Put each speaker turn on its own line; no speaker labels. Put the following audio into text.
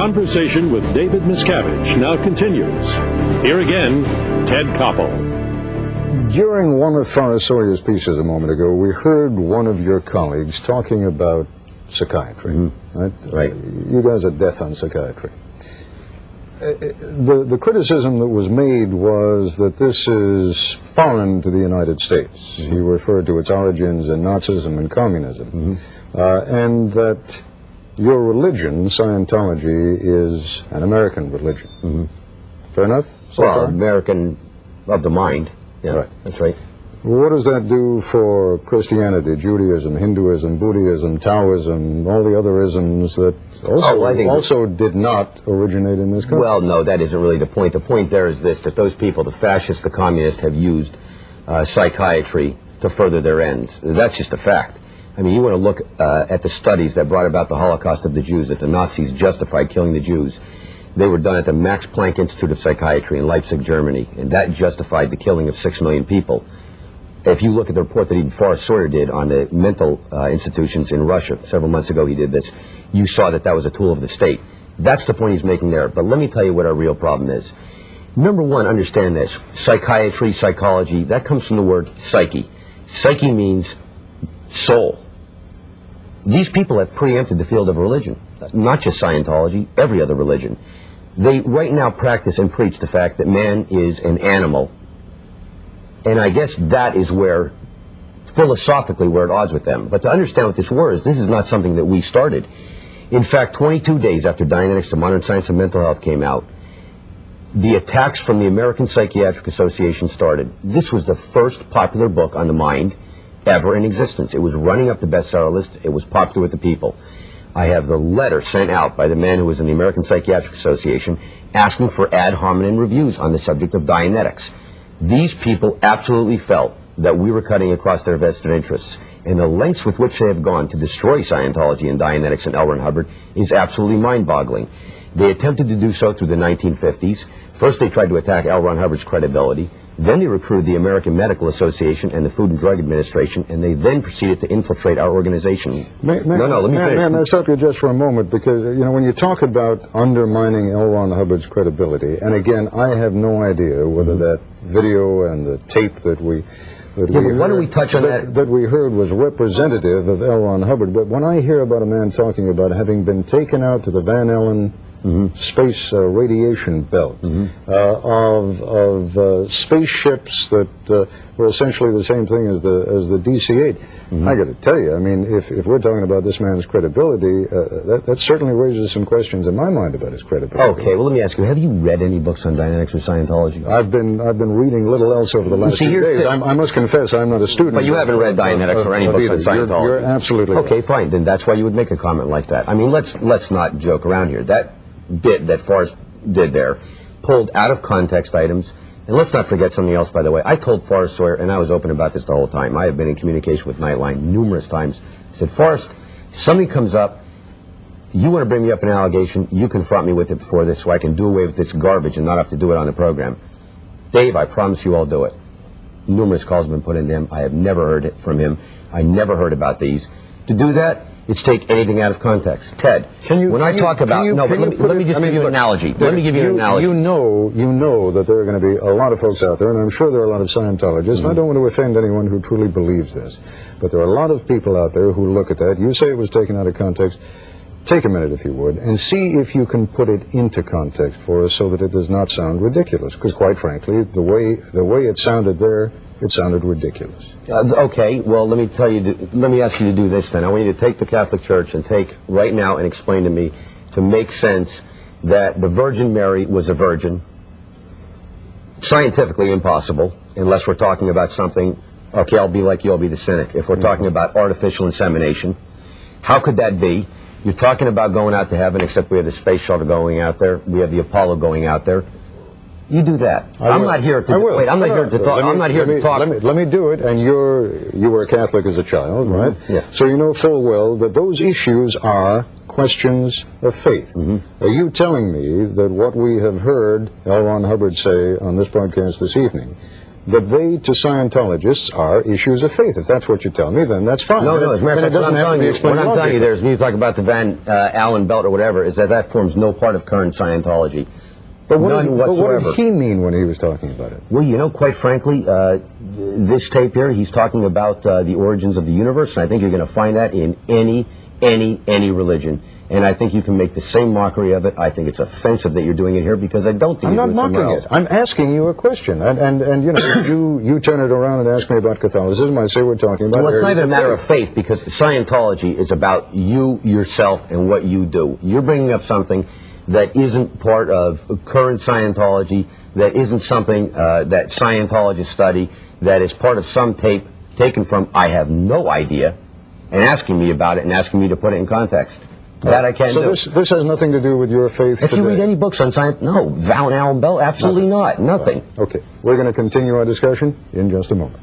conversation with David Miscavige now continues. Here again, Ted Koppel.
During one of Forrest Sawyer's pieces a moment ago, we heard one of your colleagues talking about psychiatry, right?
Right.
You guys are death on psychiatry. The criticism that was made was that this is foreign to the United States. He referred to its origins in Nazism and communism, and that your religion, Scientology, is an American religion. Fair enough? So
Well,
far?
American of the mind. Yeah,
Right.
That's right.
What does that do for Christianity, Judaism, Hinduism, Buddhism, Taoism, all the other isms that also did not originate in this country?
Well, no, that isn't really the point. The point there is this, that those people, the fascists, the communists, have used psychiatry to further their ends. That's just a fact. I mean, you want to look at the studies that brought about the Holocaust of the Jews, that the Nazis justified killing the Jews. They were done at the Max Planck Institute of Psychiatry in Leipzig, Germany, and that justified the killing of 6 million people. If you look at the report that even Forrest Sawyer did on the mental institutions in Russia, several months ago he did this, you saw that that was a tool of the state. That's the point he's making there. But let me tell you what our real problem is. Number one, understand this. Psychiatry, psychology, that comes from the word psyche. Psyche means soul. These people have preempted the field of religion, not just Scientology, every other religion. They right now practice and preach the fact that man is an animal, and I guess that is where, philosophically, we're at odds with them. But to understand what this war is, this is not something that we started. In fact, 22 days after Diuretics, the Modern Science of Mental Health came out, the attacks from the American Psychiatric Association started. This was the first popular book on the mind ever in existence. It was running up the bestseller list. It was popular with the people. I have the letter sent out by the man who was in the American Psychiatric Association asking for ad hominem reviews on the subject of Diuretics. These people absolutely felt that we were cutting across their vested interests, and the lengths with which they have gone to destroy Scientology and Diuretics and ELron Hubbard is absolutely mind-boggling. They attempted to do so through the 1950s. First they tried to attack ELron Hubbard's credibility. Then they recruited the American Medical Association and the Food and Drug Administration, and they then proceeded to infiltrate our organization.
Let me stop you just for a moment, because you know, when you talk about undermining ELron Hubbard's credibility, and again, I have no idea whether that video and the tape that we heard was representative of ELron Hubbard. But when I hear about a man talking about having been taken out to the Van Allen space radiation belt, of spaceships that were essentially the same thing as the DC-8. I got to tell you, I mean, if we're talking about this man's credibility, that certainly raises some questions in my mind about his credibility.
Okay, well, let me ask you, have you read any books on Diuretics or Scientology?
I've been reading little else over the last few days. I must confess, I'm not a student.
But you haven't read Diuretics or any books on Scientology.
You're absolutely right.
Okay, fine. Then that's why you would make a comment like that. I mean, let's not joke around here. That bit that Forrest did there pulled out of context items. And let's not forget something else, by the way. I told Forrest Sawyer, and I was open about this the whole time. I have been in communication with Nightline numerous times. I said, Forrest, something comes up, you want to bring me up an allegation, you confront me with it before this so I can do away with this garbage and not have to do it on the program. Dave, I promise you I'll do it. Numerous calls have been put into him. I have never heard it from him. I never heard about these. To do that, it's take anything out of context. Ted, let me just give you an analogy. Let me give you an analogy.
You know that there are going to be a lot of folks out there, and I'm sure there are a lot of Scientologists, and I don't want to offend anyone who truly believes this, but there are a lot of people out there who look at that. You say it was taken out of context. Take a minute, if you would, and see if you can put it into context for us so that it does not sound ridiculous, because quite frankly, the way it sounded there, it sounded ridiculous.
Okay, well, let me ask you to do this then. I want you to take the Catholic Church and take right now and explain to me, to make sense, that the Virgin Mary was a virgin. Scientifically impossible, unless we're talking about something, okay, I'll be like you, I'll be the cynic. If we're talking about artificial insemination, how could that be? You're talking about going out to heaven, except we have the space shuttle going out there. We have the Apollo going out there. You do that. I'm not here to wait. I'm not here to talk. I'm not here to talk.
Let me do it. And you were a Catholic as a child, right?
Yeah.
So you know full well that those issues are questions of faith. Are you telling me that what we have heard ELron Hubbard say on this broadcast this evening that they, to Scientologists, are issues of faith. If that's what you tell me, then that's fine.
No, as a matter of fact, what I'm telling you, there's, when you talk about the Van Allen belt or whatever, is that forms no part of current Scientology.
But
None whatsoever.
What did he mean when he was talking about it?
Well, you know, quite frankly, this tape here, he's talking about the origins of the universe, and I think you're going to find that in any religion. And I think you can make the same mockery of it. I think it's offensive that you're doing it here, because I don't think
I'm
you're
not
doing
mocking
it.
I'm asking you a question. And you know, you turn it around and ask me about Catholicism. I say we're talking about...
Well, it's not even a matter of faith, because Scientology is about you, yourself, and what you do. You're bringing up something that isn't part of current Scientology, that isn't something that Scientologists study, that is part of some tape taken from I have no idea, and asking me about it and asking me to put it in context. That I can't do.
So this has nothing to do with your faith
If
today?
you read any books on science, no. Van Allen belt, absolutely not. Nothing.
Okay. We're going to continue our discussion in just a moment.